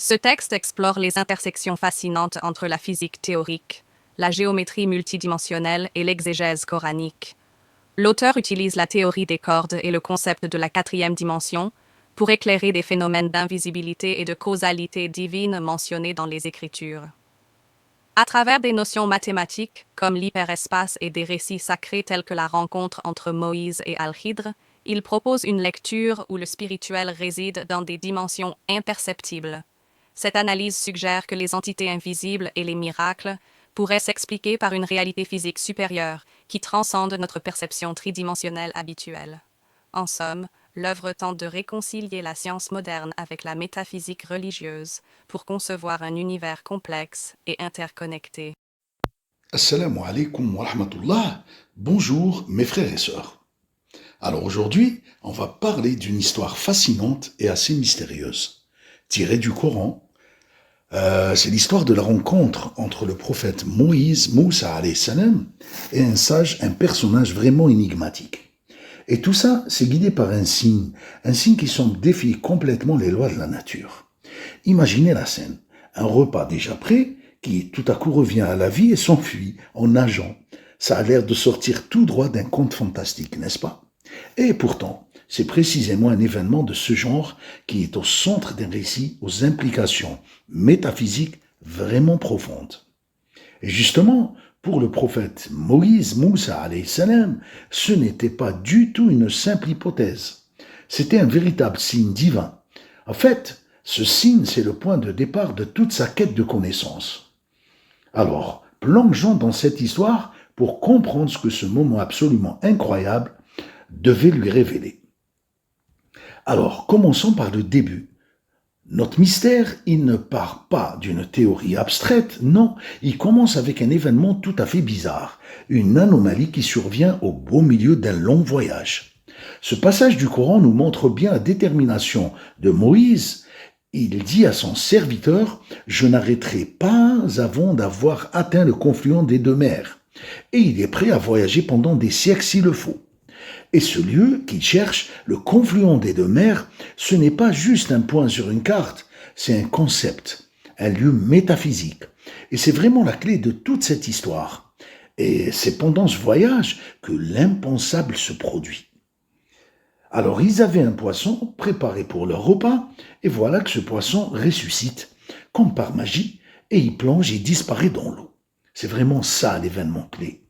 Ce texte explore les intersections fascinantes entre la physique théorique, la géométrie multidimensionnelle et l'exégèse coranique. L'auteur utilise la théorie des cordes et le concept de la quatrième dimension pour éclairer des phénomènes d'invisibilité et de causalité divine mentionnés dans les Écritures. À travers des notions mathématiques, comme l'hyperespace et des récits sacrés tels que la rencontre entre Moïse et Al-Khidr, il propose une lecture où le spirituel réside dans des dimensions imperceptibles. Cette analyse suggère que les entités invisibles et les miracles pourraient s'expliquer par une réalité physique supérieure qui transcende notre perception tridimensionnelle habituelle. En somme, l'œuvre tente de réconcilier la science moderne avec la métaphysique religieuse pour concevoir un univers complexe et interconnecté. Assalamu alaikum wa rahmatullah. Bonjour mes frères et sœurs. Alors aujourd'hui, on va parler d'une histoire fascinante et assez mystérieuse, tirée du Coran. C'est l'histoire de la rencontre entre le prophète Moussa alayhi salam, et un sage, un personnage vraiment énigmatique. Et tout ça, c'est guidé par un signe qui semble défier complètement les lois de la nature. Imaginez la scène, un repas déjà prêt, qui tout à coup revient à la vie et s'enfuit en nageant. Ça a l'air de sortir tout droit d'un conte fantastique, n'est-ce pas? Et pourtant, c'est précisément un événement de ce genre qui est au centre d'un récit aux implications métaphysiques vraiment profondes. Et justement, pour le prophète Moussa alayhi salam, ce n'était pas du tout une simple hypothèse. C'était un véritable signe divin. En fait, ce signe, c'est le point de départ de toute sa quête de connaissance. Alors, plongeons dans cette histoire pour comprendre ce que ce moment absolument incroyable devait lui révéler. Alors, commençons par le début. Notre mystère, il ne part pas d'une théorie abstraite, non, il commence avec un événement tout à fait bizarre, une anomalie qui survient au beau milieu d'un long voyage. Ce passage du Coran nous montre bien la détermination de Moïse. Il dit à son serviteur, « Je n'arrêterai pas avant d'avoir atteint le confluent des deux mers. » Et il est prêt à voyager pendant des siècles s'il le faut. Et ce lieu qu'il cherche, le confluent des deux mers, ce n'est pas juste un point sur une carte, c'est un concept, un lieu métaphysique. Et c'est vraiment la clé de toute cette histoire. Et c'est pendant ce voyage que l'impensable se produit. Alors ils avaient un poisson préparé pour leur repas, et voilà que ce poisson ressuscite, comme par magie, et il plonge et disparaît dans l'eau. C'est vraiment ça l'événement clé.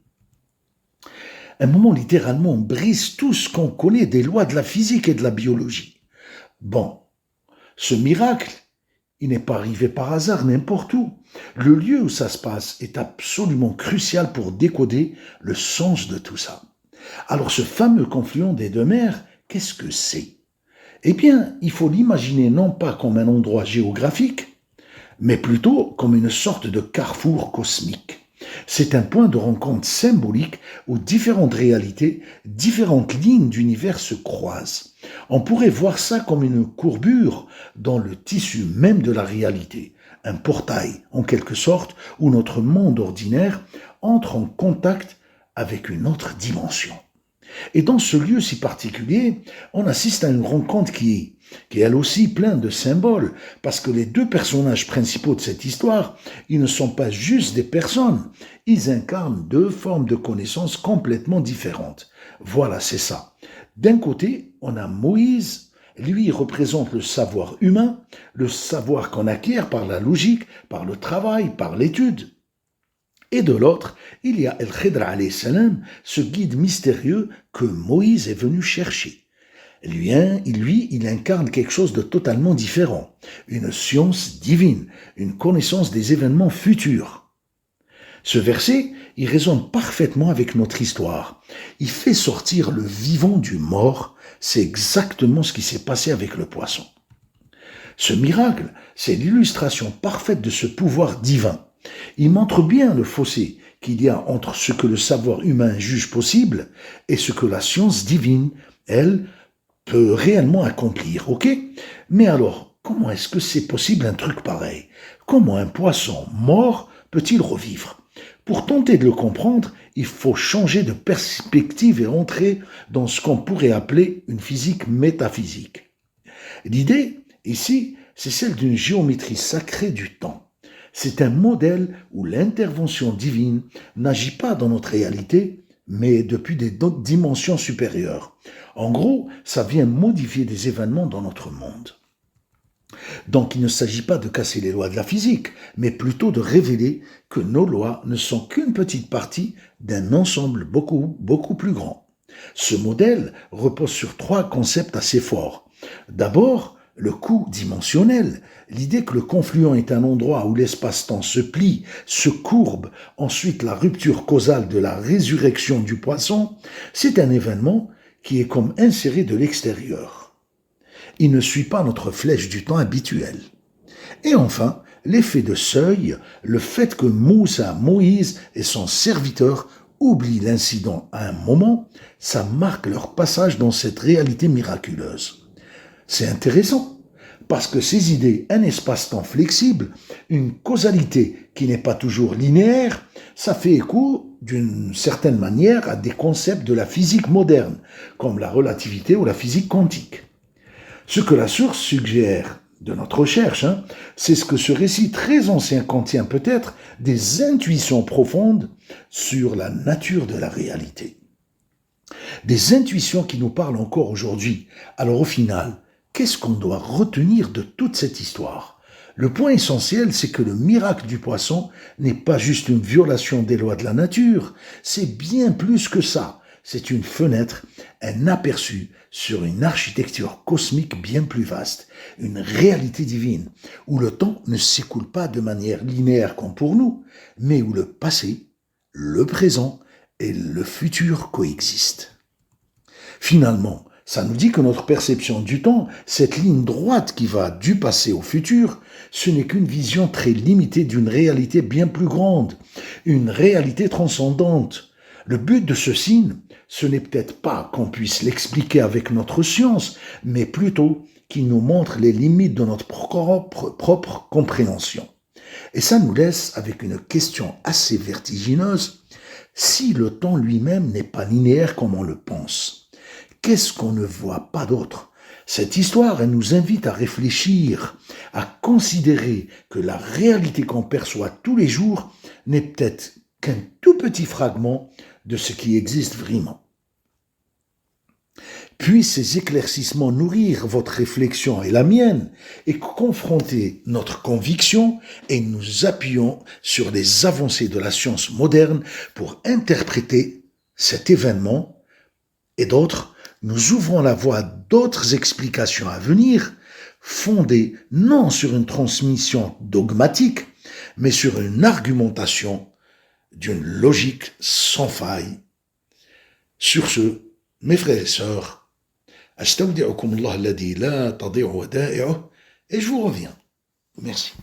Un moment littéralement on brise tout ce qu'on connaît des lois de la physique et de la biologie. Bon, ce miracle, il n'est pas arrivé par hasard n'importe où. Le lieu où ça se passe est absolument crucial pour décoder le sens de tout ça. Alors ce fameux confluent des deux mers, qu'est-ce que c'est? Eh bien, il faut l'imaginer non pas comme un endroit géographique, mais plutôt comme une sorte de carrefour cosmique. C'est un point de rencontre symbolique où différentes réalités, différentes lignes d'univers se croisent. On pourrait voir ça comme une courbure dans le tissu même de la réalité, un portail en quelque sorte où notre monde ordinaire entre en contact avec une autre dimension. Et dans ce lieu si particulier, on assiste à une rencontre qui est elle aussi pleine de symboles, parce que les deux personnages principaux de cette histoire, ils ne sont pas juste des personnes, ils incarnent deux formes de connaissances complètement différentes. Voilà, c'est ça. D'un côté, on a Moïse, lui il représente le savoir humain, le savoir qu'on acquiert par la logique, par le travail, par l'étude. Et de l'autre, il y a Al-Khidr alayhi salam, ce guide mystérieux que Moïse est venu chercher. Lui, il incarne quelque chose de totalement différent, une science divine, une connaissance des événements futurs. Ce verset, il résonne parfaitement avec notre histoire. Il fait sortir le vivant du mort, c'est exactement ce qui s'est passé avec le poisson. Ce miracle, c'est l'illustration parfaite de ce pouvoir divin. Il montre bien le fossé qu'il y a entre ce que le savoir humain juge possible et ce que la science divine, elle, peut réellement accomplir, ok? Mais alors, comment est-ce que c'est possible un truc pareil? Comment un poisson mort peut-il revivre? Pour tenter de le comprendre, il faut changer de perspective et entrer dans ce qu'on pourrait appeler une physique métaphysique. L'idée, ici, c'est celle d'une géométrie sacrée du temps. C'est un modèle où l'intervention divine n'agit pas dans notre réalité, mais depuis des dimensions supérieures. En gros, ça vient modifier des événements dans notre monde. Donc il ne s'agit pas de casser les lois de la physique, mais plutôt de révéler que nos lois ne sont qu'une petite partie d'un ensemble beaucoup plus grand. Ce modèle repose sur trois concepts assez forts. D'abord, le coût dimensionnel, l'idée que le confluent est un endroit où l'espace-temps se plie, se courbe, ensuite la rupture causale de la résurrection du poisson, c'est un événement qui est comme inséré de l'extérieur. Il ne suit pas notre flèche du temps habituelle. Et enfin, l'effet de seuil, le fait que Moïse et son serviteur oublient l'incident à un moment, ça marque leur passage dans cette réalité miraculeuse. C'est intéressant, parce que ces idées, un espace-temps flexible, une causalité qui n'est pas toujours linéaire, ça fait écho d'une certaine manière à des concepts de la physique moderne, comme la relativité ou la physique quantique. Ce que la source suggère de notre recherche, c'est ce que ce récit très ancien contient peut-être des intuitions profondes sur la nature de la réalité. Des intuitions qui nous parlent encore aujourd'hui. Alors au final, qu'est-ce qu'on doit retenir de toute cette histoire ? Le point essentiel, c'est que le miracle du poisson n'est pas juste une violation des lois de la nature, c'est bien plus que ça. C'est une fenêtre, un aperçu sur une architecture cosmique bien plus vaste, une réalité divine, où le temps ne s'écoule pas de manière linéaire comme pour nous, mais où le passé, le présent et le futur coexistent. Finalement, ça nous dit que notre perception du temps, cette ligne droite qui va du passé au futur, ce n'est qu'une vision très limitée d'une réalité bien plus grande, une réalité transcendante. Le but de ce signe, ce n'est peut-être pas qu'on puisse l'expliquer avec notre science, mais plutôt qu'il nous montre les limites de notre propre compréhension. Et ça nous laisse avec une question assez vertigineuse. Si le temps lui-même n'est pas linéaire comme on le pense, qu'est-ce qu'on ne voit pas d'autre ? Cette histoire, elle nous invite à réfléchir, à considérer que la réalité qu'on perçoit tous les jours n'est peut-être qu'un tout petit fragment de ce qui existe vraiment. Puis ces éclaircissements nourrir votre réflexion et la mienne et confronter notre conviction et nous appuyons sur les avancées de la science moderne pour interpréter cet événement et d'autres, nous ouvrons la voie à d'autres explications à venir fondées non sur une transmission dogmatique mais sur une argumentation d'une logique sans faille. Sur ce, mes frères et sœurs, أستودعكم الله الذي لا تضيع ودائعه et je vous reviens. Merci.